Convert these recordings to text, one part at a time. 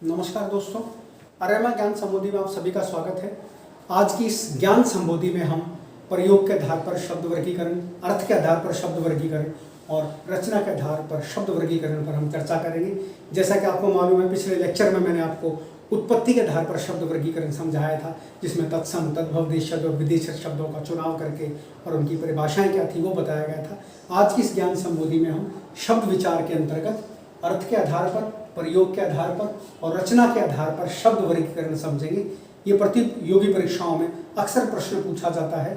नमस्कार दोस्तों, आर्यमा ज्ञान संबोधि में आप सभी का स्वागत है। आज की इस ज्ञान संबोधि में हम प्रयोग के आधार पर शब्द वर्गीकरण, अर्थ के आधार पर शब्द वर्गीकरण और रचना के आधार पर शब्द वर्गीकरण पर हम चर्चा करेंगे। जैसा कि आपको मालूम है, पिछले लेक्चर में मैंने आपको उत्पत्ति के आधार पर शब्द वर्गीकरण समझाया था, जिसमें तत्सम, तद्भव, देशज और विदेशज शब्दों का चुनाव करके और उनकी परिभाषाएं क्या थी वो बताया गया था। आज की इस ज्ञान संबोधि में हम शब्द विचार के अंतर्गत अर्थ के आधार पर, प्रयोग के आधार पर और रचना के आधार पर शब्द वर्गीकरण समझेंगे। ये प्रतियोगी परीक्षाओं में अक्सर प्रश्न पूछा जाता है।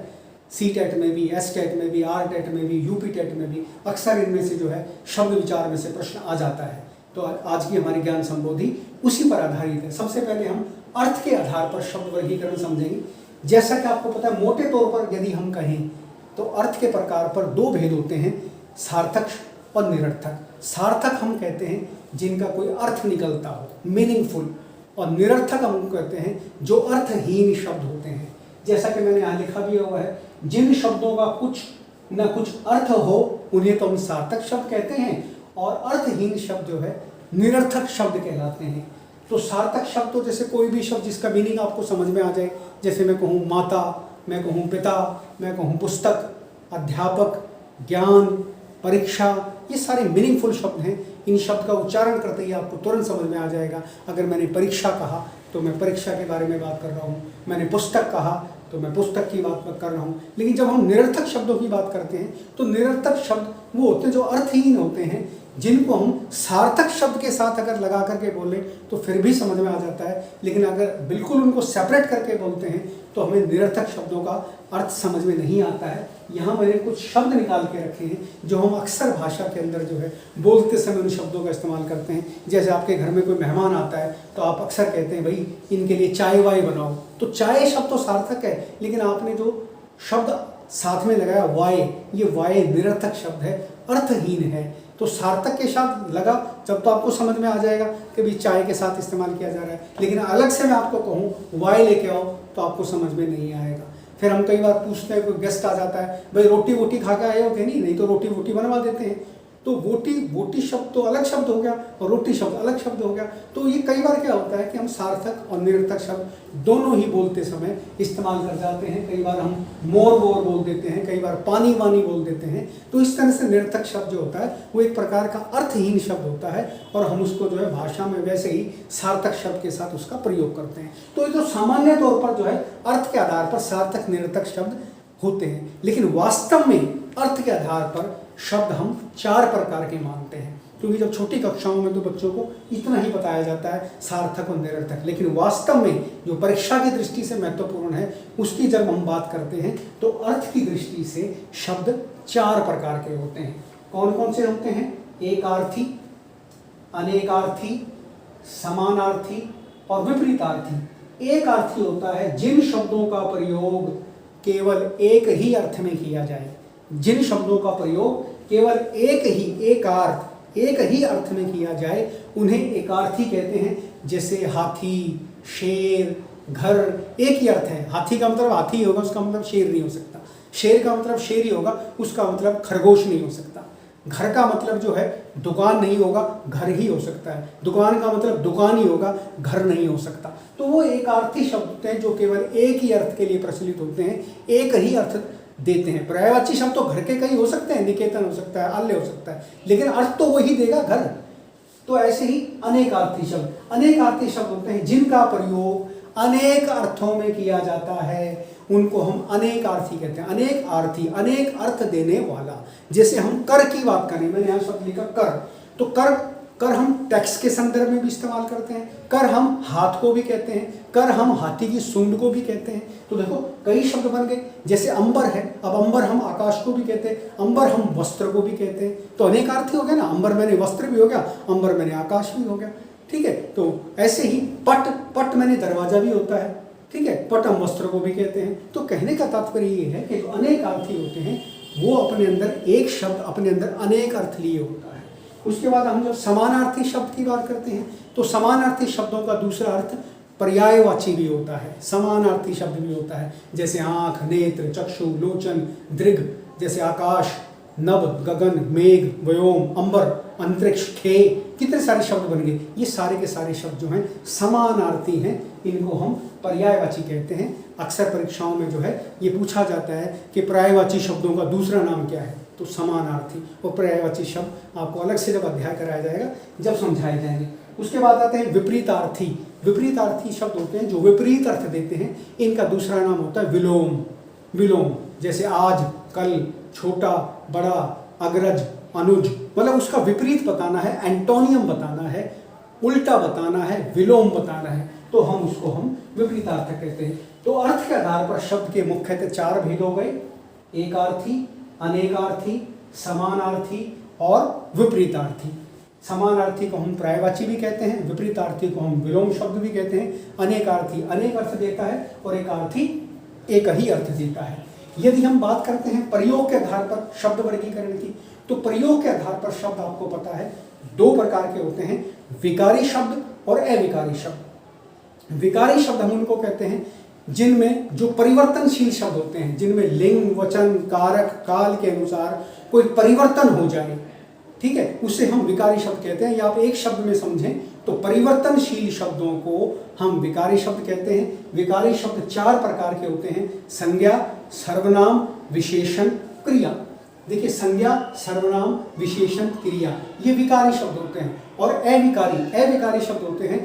सी टेट में भी, एस टेट में भी, आर टेट में भी, यूपी टेट में भी अक्सर इनमें से जो है शब्द विचार में से प्रश्न आ जाता है। तो आज की हमारी ज्ञान संबोधि उसी पर आधारित है। सबसे पहले हम अर्थ के आधार पर शब्द वर्गीकरण समझेंगे। जैसा कि आपको पता है, मोटे तौर पर यदि हम कहें तो अर्थ के प्रकार पर दो भेद होते हैं, सार्थक और निरर्थक। सार्थक हम कहते हैं जिनका कोई अर्थ निकलता हो, मीनिंगफुल, और निरर्थक हम कहते हैं जो अर्थहीन शब्द होते हैं। जैसा कि मैंने यहाँ लिखा भी हुआ है, जिन शब्दों का कुछ न कुछ अर्थ हो उन्हें तो हम सार्थक शब्द कहते हैं, और अर्थहीन शब्द जो है निरर्थक शब्द कहलाते हैं। तो सार्थक शब्द तो जैसे कोई भी शब्द जिसका मीनिंग आपको समझ में आ जाए, जैसे मैं कहूँ माता, मैं कहूँ पिता, मैं कहूँ पुस्तक, अध्यापक, ज्ञान, परीक्षा, ये सारे मीनिंगफुल शब्द हैं। इन शब्द का उच्चारण करते ही आपको तुरंत समझ में आ जाएगा। अगर मैंने परीक्षा कहा तो मैं परीक्षा के बारे में बात कर रहा हूँ, मैंने पुस्तक कहा तो मैं पुस्तक की बात कर रहा हूँ। लेकिन जब हम निरर्थक शब्दों की बात करते हैं तो निरर्थक शब्द वो होते हैं जो अर्थहीन होते हैं, जिनको हम सार्थक शब्द के साथ अगर लगा करके बोलें तो फिर भी समझ में आ जाता है। लेकिन अगर बिल्कुल उनको सेपरेट करके बोलते हैं तो हमें निरर्थक शब्दों का अर्थ समझ में नहीं आता है। यहाँ मैंने कुछ शब्द निकाल के रखे हैं जो हम अक्सर भाषा के अंदर जो है बोलते समय उन शब्दों का इस्तेमाल करते हैं। जैसे आपके घर में कोई मेहमान आता है तो आप अक्सर कहते हैं भाई इनके लिए चाय वाय बनाओ। तो चाय शब्द तो सार्थक है, लेकिन आपने जो शब्द साथ में लगाया वाय, ये वाय निरर्थक शब्द है, अर्थहीन है। तो सार्थक के साथ लगा जब तो आपको समझ में आ जाएगा कि भाई चाय के साथ इस्तेमाल किया जा रहा है। लेकिन अलग से मैं आपको कहूँ वाय लेके आओ तो आपको समझ में नहीं आएगा। फिर हम कई बार पूछते हैं, कोई गेस्ट आ जाता है, भाई रोटी वोटी खा के आए हो कि नहीं तो रोटी वोटी बनवा देते हैं। तो वोटी शब्द तो अलग शब्द हो गया और रोटी शब्द अलग शब्द हो गया। तो ये कई बार क्या होता है कि हम सार्थक और निरर्थक शब्द दोनों ही बोलते समय इस्तेमाल कर जाते हैं। कई बार हम मोर वोर बोल देते हैं, कई बार पानी वानी बोल देते हैं। तो इस तरह से निरर्थक शब्द जो होता है वो एक प्रकार का अर्थहीन शब्द होता है और हम उसको जो है भाषा में वैसे ही सार्थक शब्द के साथ उसका प्रयोग करते हैं। तो ये तो सामान्य तौर पर जो है अर्थ के आधार पर सार्थक निरर्थक शब्द होते हैं, लेकिन वास्तव में अर्थ के आधार पर शब्द हम 4 प्रकार के मानते हैं। क्योंकि जब छोटी कक्षाओं में तो बच्चों को इतना ही बताया जाता है सार्थक और निरर्थक, लेकिन वास्तव में जो परीक्षा की दृष्टि से महत्वपूर्ण है उसकी जब हम बात करते हैं तो अर्थ की दृष्टि से शब्द 4 प्रकार के होते हैं। कौन कौन से होते हैं? एकार्थी, अनेकार्थी, समानार्थी और विपरीतार्थी। एकार्थी होता है जिन शब्दों का प्रयोग केवल एक ही अर्थ में किया जाए, जिन शब्दों का प्रयोग केवल एक ही अर्थ में किया जाए उन्हें एकार्थी कहते हैं। जैसे हाथी, शेर, घर, एक ही अर्थ है। हाथी का मतलब हाथी होगा, उसका मतलब शेर नहीं हो सकता। शेर का मतलब शेर ही होगा, उसका मतलब खरगोश नहीं हो सकता। घर का मतलब जो है दुकान नहीं होगा, घर ही हो सकता है। दुकान का मतलब दुकान ही होगा, घर नहीं हो सकता। तो वो एकार्थी शब्द होते हैं जो केवल एक ही अर्थ के लिए प्रचलित होते हैं, एक ही अर्थ देते हैं। पर्यायवाची शब्द तो घर के कई हो सकते हैं, निकेतन हो सकता है, आल्य हो सकता है, लेकिन अर्थ तो वही देगा, घर। तो ऐसे ही अनेकार्थी शब्द होते हैं जिनका प्रयोग अनेक अर्थों में किया जाता है, उनको हम अनेकार्थी कहते हैं। अनेक अर्थ देने वाला। जैसे हम कर की बात करें, मैंने यहाँ शब्द लिखा कर, तो कर हम टैक्स के संदर्भ में भी इस्तेमाल करते हैं। कर हम हाथ को भी कहते हैं, कर हम हाथी की सूंड को भी कहते हैं। तो देखो कई शब्द बन गए। जैसे अंबर है, अब अंबर हम आकाश को भी कहते हैं, अंबर हम वस्त्र को भी कहते हैं। तो अनेकार्थी हो गया ना, अंबर मैंने वस्त्र भी हो गया, अंबर मैंने आकाश भी हो गया। ठीक है। तो ऐसे ही पट मैंने दरवाजा भी होता है। ठीक है, पट हम वस्त्र को भी कहते हैं। तो कहने का तात्पर्य ये है कि जो अनेकार्थी होते हैं वो अपने अंदर एक शब्द अपने अंदर अनेक अर्थ लिए होता है। उसके बाद हम जब समानार्थी शब्द की बात करते हैं तो समानार्थी शब्दों का दूसरा अर्थ पर्यायवाची भी होता है, समानार्थी शब्द भी होता है। जैसे आँख, नेत्र, चक्षु, लोचन, दृग, जैसे आकाश, नभ, गगन, मेघ, व्योम, अंबर, अंतरिक्ष, खे, कितने सारे शब्द बन गए। ये सारे के सारे शब्द जो हैं समानार्थी हैं, इनको हम पर्यायवाची कहते हैं। अक्सर परीक्षाओं में जो है ये पूछा जाता है कि पर्यायवाची शब्दों का दूसरा नाम क्या है, तो समानार्थी। और पर्यायवाची शब्द आपको अलग से जब अध्याय कराया जाएगा, जब समझाए जाएंगे। उसके बाद आते हैं विपरीतार्थी। विपरीतार्थी शब्द होते हैं जो विपरीत अर्थ देते हैं, इनका दूसरा नाम होता है विलोम। विलोम जैसे आज, कल, छोटा, बड़ा, अग्रज, अनुज, मतलब उसका विपरीत बताना है, एंटोनियम बताना है, उल्टा बताना है, विलोम बताना है, तो हम उसको विपरीतार्थ कहते हैं। तो अर्थ के आधार पर शब्द के मुख्यतः 4 भेद हो गए, एकार्थी, अनेकार्थी, समानार्थी और विपरीतार्थी। समानार्थी को हम पर्यायवाची भी कहते हैं, विपरीतार्थी को हम विलोम शब्द भी कहते हैं। अनेकार्थी अनेक अर्थ देता है और एकार्थी एक ही अर्थ देता है। यदि हम बात करते हैं प्रयोग के आधार पर शब्द वर्गीकरण की, तो प्रयोग के आधार पर शब्द आपको पता है 2 प्रकार के होते हैं, विकारी शब्द और अविकारी शब्द। विकारी शब्द हम उनको कहते हैं जिनमें जो परिवर्तनशील शब्द होते हैं, जिनमें लिंग, वचन, कारक, काल के अनुसार कोई परिवर्तन हो जाए, ठीक है, उसे हम विकारी शब्द कहते हैं। या आप एक शब्द में समझें तो परिवर्तनशील शब्दों को हम विकारी शब्द कहते हैं। विकारी शब्द 4 प्रकार के होते हैं, संज्ञा, सर्वनाम, विशेषण, क्रिया। देखिए, संज्ञा, सर्वनाम, विशेषण, क्रिया, ये विकारी शब्द होते हैं। और अविकारी शब्द होते हैं,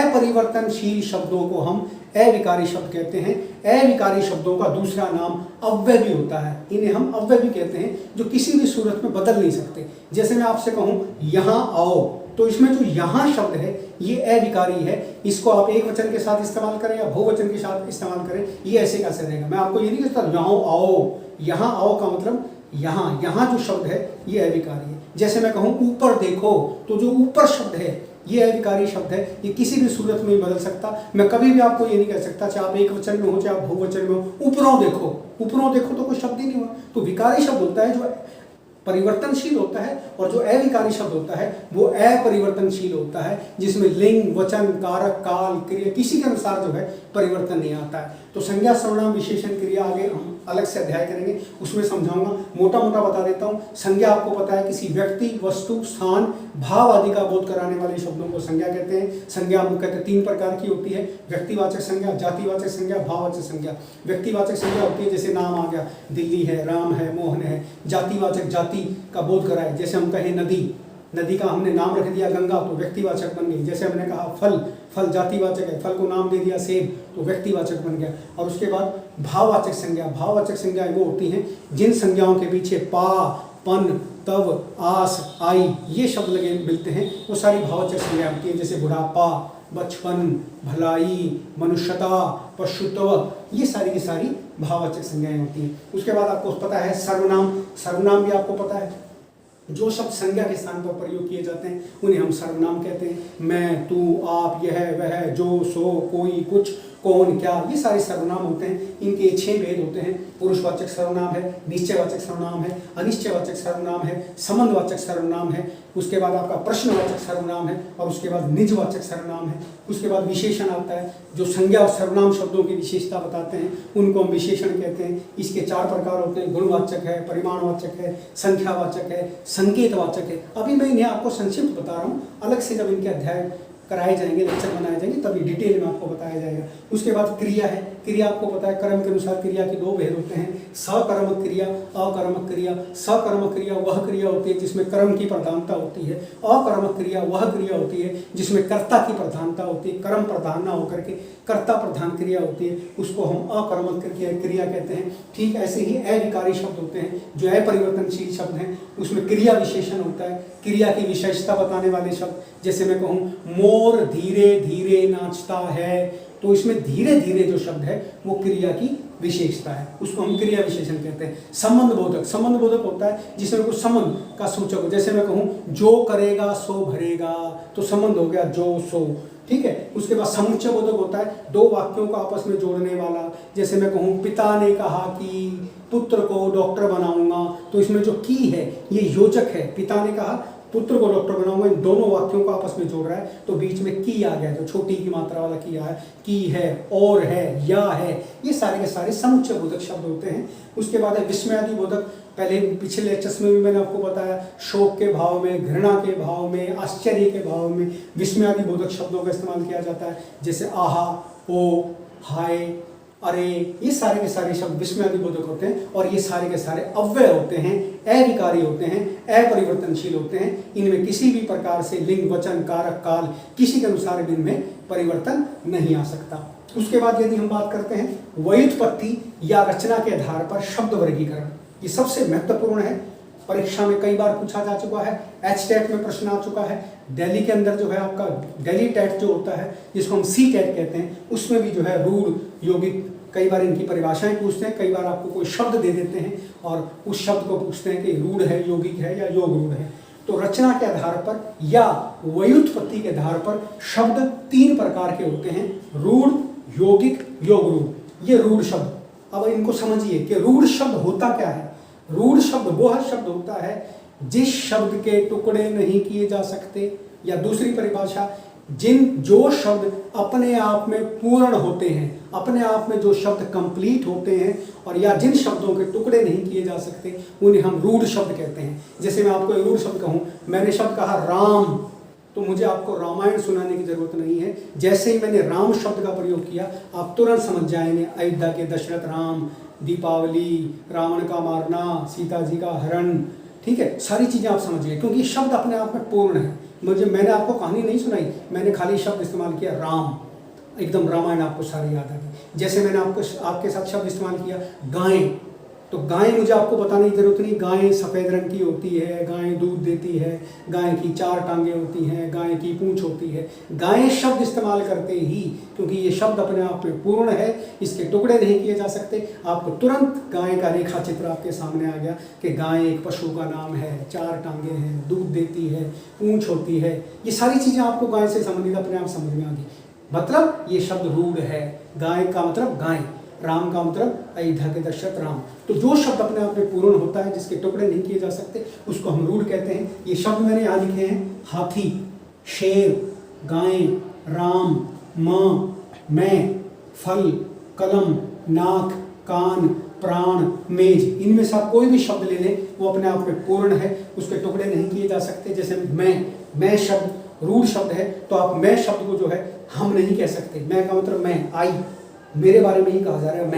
अपरिवर्तनशील शब्दों को हम अविकारी शब्द कहते हैं। अविकारी शब्दों का दूसरा नाम अव्ययी होता है, इन्हें हम अव्ययी कहते हैं, जो किसी भी सूरत में बदल नहीं सकते। जैसे मैं आपसे कहूं यहाँ आओ, तो इसमें जो यहाँ शब्द है ये अविकारी है, इसको आप एक वचन के साथ इस्तेमाल करें या बहुवचन के साथ इस्तेमाल करें, ये ऐसे कैसे रहेगा। मैं आपको ये नहीं कहता यहाँ आओ, यहाँ आओ का मतलब यहाँ जो शब्द है ये अविकारी है। जैसे मैं कहूँ ऊपर देखो, तो जो ऊपर शब्द है ये अविकारी शब्द है, ये किसी भी सूरत में नहीं बदल सकता। मैं कभी भी आपको ये नहीं कह सकता चाहे आप एक वचन में हो चाहे आप बहुवचन में हो, ऊपरों देखो तो कोई शब्द ही नहीं हुआ। तो विकारी शब्द होता है जो परिवर्तनशील होता है, और जो अविकारी शब्द होता है वो अपरिवर्तनशील होता है, जिसमें लिंग, वचन, कारक, काल, क्रिया किसी के अनुसार जो है परिवर्तन नहीं आता है। तो संज्ञा, सर्वनाम, विशेषण, क्रिया आगे हम अलग से अध्याय करेंगे, उसमें समझाऊंगा। मोटा मोटा बता देता हूँ। संज्ञा आपको पता है किसी व्यक्ति, वस्तु, स्थान, भाव आदि का बोध कराने वाले शब्दों को संज्ञा कहते हैं। संज्ञा मुख्यतः 3 प्रकार की होती है, व्यक्तिवाचक संज्ञा, जातिवाचक संज्ञा, भाववाचक संज्ञा। व्यक्तिवाचक संज्ञा होती है जैसे नाम आ गया, दिल्ली है, राम है, मोहन है। जातिवाचक जाति का बोध कराए, जैसे हम कहें नदी का हमने नाम रख दिया गंगा, तो व्यक्तिवाचक बन गई। जैसे हमने कहा फल जातिवाचक है, फल को नाम दे दिया सेब, तो व्यक्तिवाचक बन गया। और उसके बाद भाववाचक संज्ञाएं वो होती हैं जिन संज्ञाओं के पीछे पा, पन, तब, आस, आई ये शब्द लगे मिलते हैं, वो सारी भाववाचक संज्ञाएं होती हैं। जैसे बुढ़ापा, बचपन, भलाई, मनुष्यता, पशुत्व, ये सारी की सारी भाववाचक संज्ञाएं होती हैं। उसके बाद आपको पता है सर्वनाम भी आपको पता है। जो शब्द संज्ञा के स्थान पर प्रयोग किए जाते हैं उन्हें हम सर्वनाम कहते हैं। मैं, तू, आप, यह, वह, जो, सो, कोई, कुछ, कौन, क्या, ये सारे सर्वनाम होते हैं। इनके 6 भेद होते हैं। पुरुषवाचक सर्वनाम है, निश्चयवाचक सर्वनाम है, अनिश्चयवाचक सर्वनाम है, संबंधवाचक सर्वनाम है। उसके बाद आपका प्रश्नवाचक सर्वनाम है, और उसके बाद निजवाचक सर्वनाम है। उसके बाद विशेषण आता है, जो संज्ञा और सर्वनाम शब्दों की विशेषता बताते हैं उनको हम विशेषण कहते हैं। इसके 4 प्रकार होते हैं, गुणवाचक है, परिमाणवाचक है, संख्यावाचक है, संकेतवाचक है। अभी मैं इन्हें आपको संक्षिप्त बता रहा हूँ, अलग से जब इनके अध्याय कराए जाएंगे, लेक्चर बनाए जाएंगे, तभी डिटेल में आपको बताया जाएगा। उसके बाद क्रिया है। क्रिया आपको पता है क्रम के अनुसार क्रिया के 2 भेद होते हैं, सकर्मक क्रिया, अकर्मक क्रिया। सकर्मक क्रिया वह क्रिया होती है जिसमें कर्म की प्रधानता होती है। अकर्मक क्रिया वह क्रिया होती है जिसमें कर्ता की प्रधानता होती है, कर्म प्रधान ना होकर के कर्ता प्रधान क्रिया होती है, उसको हम अकर्मक क्रिया कहते हैं। ठीक ऐसे ही अविकारी शब्द होते हैं जो अपरिवर्तनशील शब्द हैं, उसमें क्रिया विशेषण होता है, क्रिया की विशेषता बताने वाले शब्द। जैसे मैं कहूँ मोर धीरे धीरे नाचता है, तो इसमें धीरे धीरे जो शब्द है वो क्रिया की विशेषता है, उसको हम क्रिया विशेषण कहते हैं। संबंध बोधक होता है जिसमें कुछ संबंध का सूचक हो। जैसे मैं कहूँ जो करेगा सो भरेगा, तो संबंध हो गया जो सो, ठीक है। उसके बाद समुच्चय बोधक होता है, 2 वाक्यों को आपस में जोड़ने वाला। जैसे मैं कहूँ पिता ने कहा कि पुत्र को डॉक्टर बनाऊंगा, तो इसमें जो की है ये योजक है। पिता ने कहा पुत्र को डॉक्टर बनाऊंगा, इन दोनों वाक्यों को आपस में जोड़ रहा है, तो बीच में की आ गया, जो छोटी की मात्रा वाला की है, की है, और है, या है, ये सारे के सारे समुच्चय बोधक शब्द होते हैं। उसके बाद है विस्मयादि बोधक। पहले पिछले लेक्चर्स में भी मैंने आपको बताया, शोक के भाव में, घृणा के भाव में, आश्चर्य के भाव में विस्मयादि बोधक शब्दों का इस्तेमाल किया जाता है, जैसे आहा, ओ, हाय, अरे, ये सारे के सारे शब्द विस्मयादि बोधक होते हैं। और ये सारे के सारे अव्यय होते हैं, अविकारी होते हैं, अपरिवर्तनशील होते हैं। इनमें किसी भी प्रकार से लिंग, वचन, कारक, काल किसी के अनुसार भी इनमें परिवर्तन नहीं आ सकता। उसके बाद यदि हम बात करते हैं व्युत्पत्ति या रचना के आधार पर शब्द वर्गीकरण, ये सबसे महत्वपूर्ण है। परीक्षा में कई बार पूछा जा चुका है, एचटेट में प्रश्न आ चुका है, दिल्ली के अंदर जो है आपका दिल्ली टेट जो होता है, जिसको हम सी टेट कहते हैं, उसमें भी जो है रूढ़, यौगिक, कई बार इनकी परिभाषाएं पूछते हैं, कई बार आपको कोई शब्द दे देते हैं और उस शब्द को पूछते हैं कि रूढ़ है, यौगिक है या योग रूढ़ है। तो रचना के आधार पर या व्युत्पत्ति के आधार पर शब्द 3 प्रकार के होते हैं, रूढ़, यौगिक, योग रूढ़। ये रूढ़ शब्द, अब इनको समझिए कि रूढ़ शब्द होता क्या है। रूढ़ शब्द वह शब्द होता है जिस शब्द के टुकड़े नहीं किए जा सकते, या दूसरी परिभाषा, जो शब्द अपने आप में पूर्ण होते हैं, अपने आप में जो शब्द कंप्लीट होते हैं, और या जिन शब्दों के टुकड़े नहीं किए जा सकते, उन्हें हम रूढ़ शब्द कहते हैं। जैसे मैं आपको एक रूढ़ शब्द कहूँ, मैंने शब्द कहा राम, तो मुझे आपको रामायण सुनाने की जरूरत नहीं है। जैसे ही मैंने राम शब्द का प्रयोग किया, आप तुरंत समझ जाएंगे अयोध्या के दशरथ राम, दीपावली, रावण का मारना, सीता जी का हरण, ठीक है, सारी चीज़ें आप समझिए, क्योंकि शब्द अपने आप में पूर्ण है। मैंने आपको कहानी नहीं सुनाई, मैंने खाली शब्द इस्तेमाल किया राम, एकदम रामायण आपको सारी याद आ गई। जैसे मैंने आपके साथ शब्द इस्तेमाल किया गाय, तो गाय मुझे आपको बताने की जरूरत नहीं, गाय सफ़ेद रंग की होती है, गाय दूध देती है, गाय की 4 टांगें होती हैं, गाय की पूंछ होती है। गाय शब्द इस्तेमाल करते ही, क्योंकि ये शब्द अपने आप में पूर्ण है, इसके टुकड़े नहीं किए जा सकते, आपको तुरंत गाय का रेखा चित्र आपके सामने आ गया कि गाय एक पशु का नाम है, 4 टांगें हैं, दूध देती है, पूंछ होती है। ये सारी चीज़ें आपको गाय से संबंधित अपने आप समझ में आ गई। मतलब ये शब्द रूढ़ है। गाय का मतलब गाय, राम का मतलब अयोध्या के दशरथ राम। तो जो शब्द अपने आप में पूर्ण होता है, जिसके टुकड़े नहीं किए जा सकते, उसको हम रूढ़ कहते हैं। ये शब्द मैंने यहाँ लिखे हैं, हाथी, शेर, गाय, राम, माँ, मैं, फल, कलम, नाक, कान, प्राण, मेज। इनमें से आप कोई भी शब्द ले लें, वो अपने आप में पूर्ण है, उसके टुकड़े नहीं किए जा सकते। जैसे मैं शब्द रूढ़ शब्द है, तो आप मैं शब्द को जो है हम नहीं कह सकते। मैं का मतलब मैं, आई, मेरे बारे में ही कहा जा रहा है,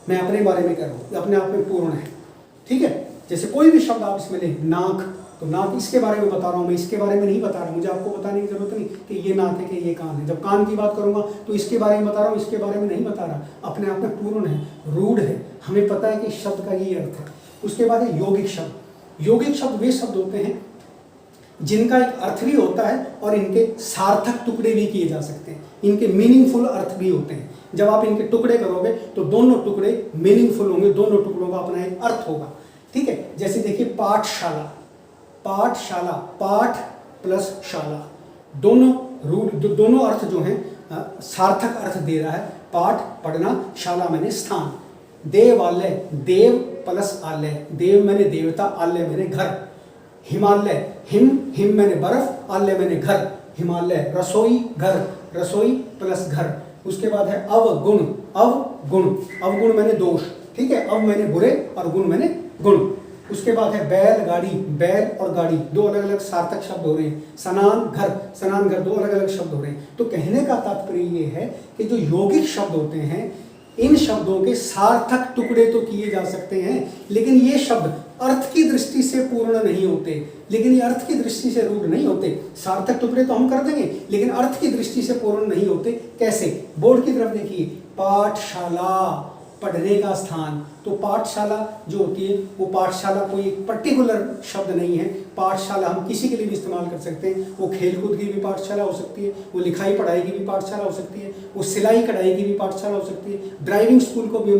मैं अपने बारे में कह रहा हूँ, अपने आप में पूर्ण है, ठीक है। जैसे कोई भी शब्द आप इसमें लें, नाक, तो नाक इसके बारे में बता रहा हूँ, मैं इसके बारे में नहीं बता रहा, मुझे आपको बताने की जरूरत नहीं कि ये नाक है कि ये कान है। जब कान की बात करूँगा तो इसके बारे में बता रहा हूँ, इसके बारे में नहीं बता रहा, अपने आप में पूर्ण है, रूढ़ है, हमें पता है कि इस शब्द का ये अर्थ है। उसके बाद है यौगिक शब्द। यौगिक शब्द वे शब्द होते हैं जिनका एक अर्थ भी होता है और इनके सार्थक टुकड़े भी किए जा सकते हैं, इनके मीनिंगफुल अर्थ भी होते हैं। जब आप इनके टुकड़े करोगे तो दोनों टुकड़े मीनिंगफुल होंगे, दोनों टुकड़ों का अपना एक अर्थ होगा, ठीक है। जैसे देखिए पाठशाला, पाठशाला, पाठ प्लस शाला, दोनों अर्थ जो हैं सार्थक अर्थ दे रहा है। पाठ पढ़ना, शाला मैंने स्थान। देवालय, देव प्लस आलय, देव मैंने देवता, आलय मैंने घर। हिमालय, हिम मैंने बर्फ, आलय मैंने घर, हिमालय। रसोई, घर, रसोई प्लस घर। उसके बाद है अवगुण, अवगुण मैंने दोष, ठीक है, अव मैंने बुरे और गुण मैंने गुण। उसके बाद है बैल गाड़ी, बैल और गाड़ी दो अलग अलग सार्थक शब्द हो रहे हैं। स्नान घर दो अलग अलग शब्द हो रहे हैं। तो कहने का तात्पर्य ये है कि जो यौगिक शब्द होते हैं, इन शब्दों के सार्थक टुकड़े तो किए जा सकते हैं, लेकिन ये शब्द अर्थ की दृष्टि से पूर्ण नहीं होते, लेकिन ये अर्थ की दृष्टि से रूढ़ नहीं होते। सार्थक टुकड़े तो हम कर देंगे, लेकिन अर्थ की दृष्टि से पूर्ण नहीं होते। कैसे? बोर्ड की तरफ देखिए, पाठशाला, पढ़ने का स्थान। तो पाठशाला जो होती है वो पाठशाला कोई एक पर्टिकुलर शब्द नहीं है। पाठशाला हम किसी के लिए भी इस्तेमाल कर सकते हैं। वो खेलकूद की भी पाठशाला हो सकती है, वो लिखाई पढ़ाई की भी पाठशाला हो सकती है, वो सिलाई कढ़ाई की भी पाठशाला हो सकती है। ड्राइविंग स्कूल को भी हम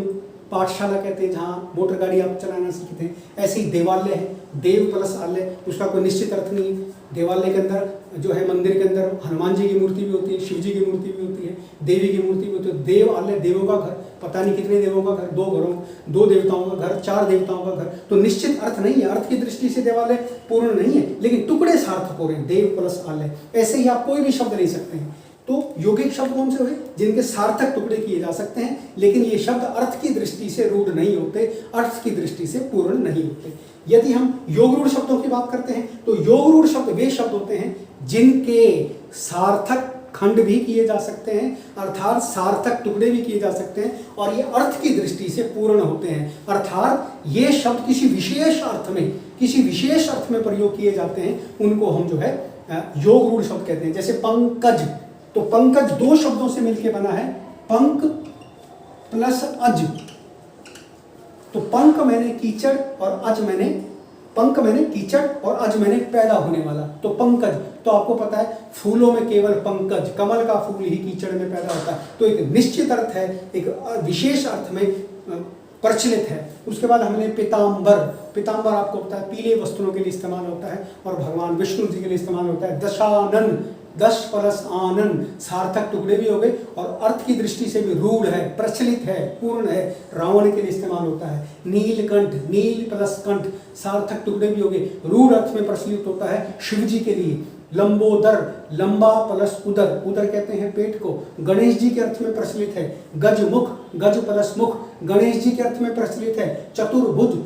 पाठशाला कहते हैं, जहाँ मोटर गाड़ी आप चलाना सीखते हैं। ऐसे ही देवालय है, देव प्लस आलय, उसका कोई निश्चित अर्थ नहीं है। देवालय के अंदर जो है, मंदिर के अंदर हनुमान जी की मूर्ति भी होती है, शिव जी की मूर्ति भी होती है, देवी की मूर्ति भी होती है। देव आलय, देवों का घर, पता नहीं कितने देवों का घर, दो देवताओं का घर, 4 देवताओं का घर, तो निश्चित अर्थ नहीं है। अर्थ की दृष्टि से देवालय पूर्ण नहीं है, लेकिन टुकड़े सार्थक हो रहे हैं, देव प्लस आलय। ऐसे ही आप कोई भी शब्द ले सकते हैं। तो यौगिक शब्द कौन से हुए? जिनके सार्थक टुकड़े किए जा सकते हैं, लेकिन ये शब्द अर्थ की दृष्टि से रूढ़ नहीं होते, अर्थ की दृष्टि से पूर्ण नहीं होते। यदि हम योगरूढ़ शब्दों की बात करते हैं, तो योगरूढ़ शब्द वे शब्द होते हैं जिनके सार्थक खंड भी किए जा सकते हैं, अर्थात सार्थक टुकड़े भी किए जा सकते हैं, और ये अर्थ की दृष्टि से पूर्ण होते हैं। अर्थात ये शब्द किसी विशेष अर्थ में प्रयोग किए जाते हैं, उनको हम जो है योगरूढ़ शब्द कहते हैं। जैसे पंकज, तो पंकज 2 शब्दों से मिलकर बना है, पंक प्लस अज। तो पंक मैंने कीचड़ और अज मैंने, पंक मैंने कीचड़ और अज मैंने पैदा होने वाला, तो पंकज। तो आपको पता है फूलों में केवल पंकज, कमल का फूल ही कीचड़ में पैदा होता है। तो एक निश्चित अर्थ है, एक विशेष अर्थ में प्रचलित है। उसके बाद हमने पीताम्बर, पीताम्बर आपको पता है पीले वस्त्रों के लिए इस्तेमाल होता है और भगवान विष्णु जी के लिए इस्तेमाल होता है। दशानन, 10 प्लस आनंद, सार्थक टुकड़े भी हो गए और अर्थ की दृष्टि से भी रूढ़ है, प्रचलित है, पूर्ण है, रावण के लिए इस्तेमाल होता है। नीलकंठ, नील प्लस कंठ, सार्थक टुकड़े भी हो गए, रूढ़ अर्थ में प्रचलित होता है शिव जी के लिए। लंबोदर, लंबा प्लस उदर, उदर कहते हैं पेट को, गणेश जी के अर्थ में प्रचलित है। गजमुख, गज प्लस मुख, गणेश जी के अर्थ में प्रचलित है। चतुर्भुज,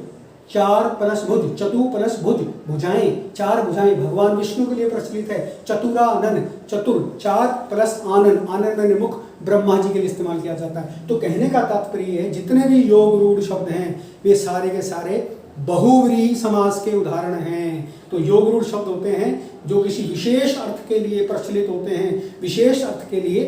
4 प्लस भुज, चतु प्लस भुज, भुजाएं, 4 भुजाएं, भगवान विष्णु के लिए प्रचलित है। चतुरानन, चतुर, 4 प्लस आनन, आनन मैंने मुख, ब्रह्मा जी के लिए इस्तेमाल किया जाता है। तो कहने का तात्पर्य है जितने भी योग रूढ़ शब्द हैं वे सारे के सारे बहुव्रीहि समास के उदाहरण हैं। तो योग रूढ़ शब्द होते हैं जो किसी विशेष अर्थ के लिए प्रचलित होते हैं, विशेष अर्थ के लिए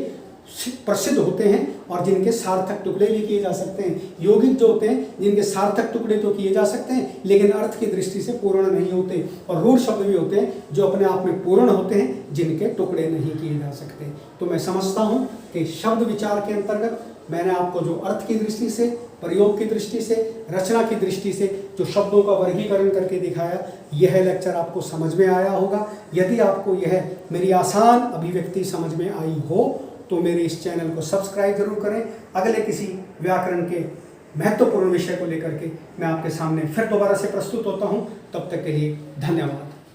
प्रसिद्ध होते हैं और जिनके सार्थक टुकड़े भी किए जा सकते हैं। यौगिक जो होते हैं जिनके सार्थक टुकड़े तो किए जा सकते हैं लेकिन अर्थ की दृष्टि से पूर्ण नहीं होते, और रूढ़ शब्द भी होते हैं जो अपने आप में पूर्ण होते हैं, जिनके टुकड़े नहीं किए जा सकते। तो मैं समझता हूँ कि शब्द विचार के अंतर्गत मैंने आपको जो अर्थ की दृष्टि से, प्रयोग की दृष्टि से, रचना की दृष्टि से जो शब्दों का वर्गीकरण करके दिखाया, यह लेक्चर आपको समझ में आया होगा। यदि आपको यह मेरी आसान अभिव्यक्ति समझ में आई हो तो मेरे इस चैनल को सब्सक्राइब जरूर करें। अगले किसी व्याकरण के महत्वपूर्ण विषय को लेकर के मैं आपके सामने फिर दोबारा से प्रस्तुत होता हूं। तब तक के लिए धन्यवाद।